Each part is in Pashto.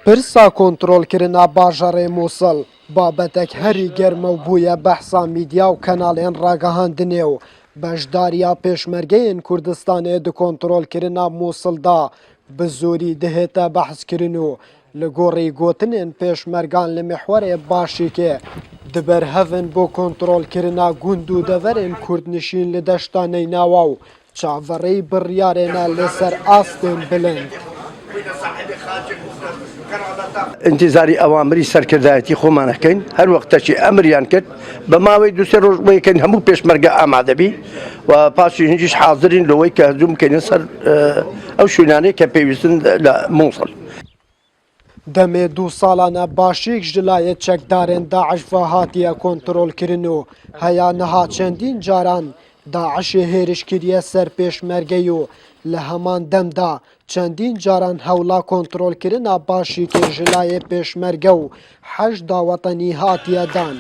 پرسا کۆنتڕۆلکردنا باژەڕێ مووسڵ بابەتێک هەری گەرمە و بوویە بەحسا میدیا و کەناڵێن ڕاگەهاندنێ و بەشداریە پێشمەرگەیەن کوردستانێ دی کۆنتڕۆلکردنا مووسڵدا bi زۆری دەهێتە بەحسکردن و li گۆڕی گوتنên پێشمەرگان li mihwarê başîkê diberhevin bo kôntrolkirina gund û deverên Kurdnişîn li deşta Neynawa û çaverî biryarên e li ser astên bilind. انتظاری ئەوامری سەرکردایەتی خۆمانەکەین هەر وەختەی ئەمریان کرد بە ماوەی دوسێ ڕۆژ بکەین هەموو پێشمەرگە ئامادەبی و پاشی هەنجیش حاضرین لەوەی کە هەزوو بکەین سەر ئەو شوێنانەی کە پێویستن لە مووسڵ. دەمێ دوو ساڵانە باشیک ji layê çekdarên Daeş ve hatiye kontrolkirin û heya niha çendîn caran Daişê hêrişkiriye ser pêşmergeyê û li heman demda çendîn caran hewla kontrolkirina başîkê ji layê pêşmerge û hejda wetenî hatiye dan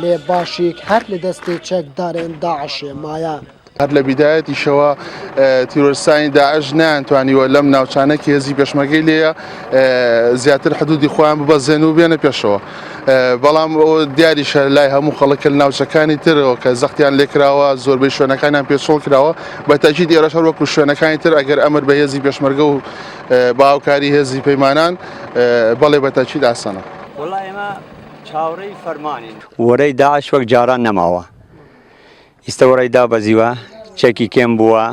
lê başîk her li destê çekdarên Daişê maye. هەر لە بیدایەتیشەوە تیرۆریستانی داعش نەیانتوانیوە لەم ناوچانەی هێزی پێشمەرگەی لێیە زیاتر حدودی خۆیان ببەزێن و بێنە پێشەوە بەڵام ئەوە دیاریشە لای هەموو خەڵکە لە ناوچەکانی ترەوە کە زەختیان لێکراوە زۆربەی شوێنەکانیان پێشۆڵ کراوە بە تاکید ئێرەش هەر وەکو شوێنەکانی تر ئەگەر ئەمر بە هێزی پێشمەرگە و باوکاری هێزی پەیمانان بەڵێ بە تاکید ئاسانە. وەڵای ئێمە چاوەڕێی فەرمانین وەرەی داعش وەک جاران نەماوە ئێستا وەرەی دابەزیوە چەکی کێم بووە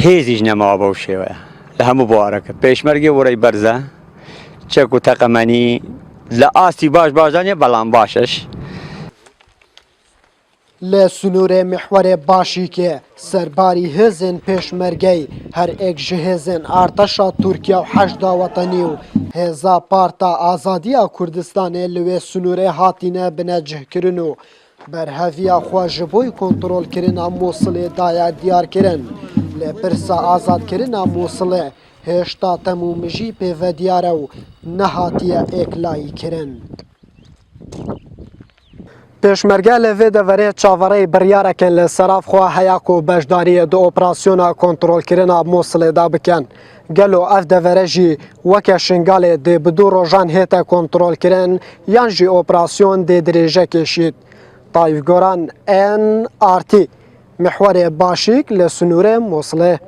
هێزیش نەماوە بەو شێوەیە لە هەموو بوارەکە پێشمەرگی وەرەی بەرزە چەک و تەقەمەنی لە ئاستی باش باشدانێ بەڵام باشش لە سنوورێ میحوەرێ باشیکێ سەرباری هێزên پێشمەرگەی هەر ئێک ji hêzên artêşa Tirkiye û hejda wetenî û hêza Parta Azadiya Kurdistanê li wê sınûrê hatîne binecihkirin û berheviya xwe ji bo kontrolkirina Mosulê daye diyarkirin. Lê pirsa azadkirina Mosulê hêşta temû mijî pêvediyar e û nehatiye êklayîkirin. Pêşmerge li vê deverê çavereyê biryareke li serafxwe heya ku beşdariyê di operasyona kontrolkirina Mosulê da bikin. Gelo ev devere jî weke şingalê dê bi du rojan hête kontrolkirin yan jî operasyon dê dirêje kêşît. Tayîfgoran NRT mihwarê başîk li Sunûrê Mosulê.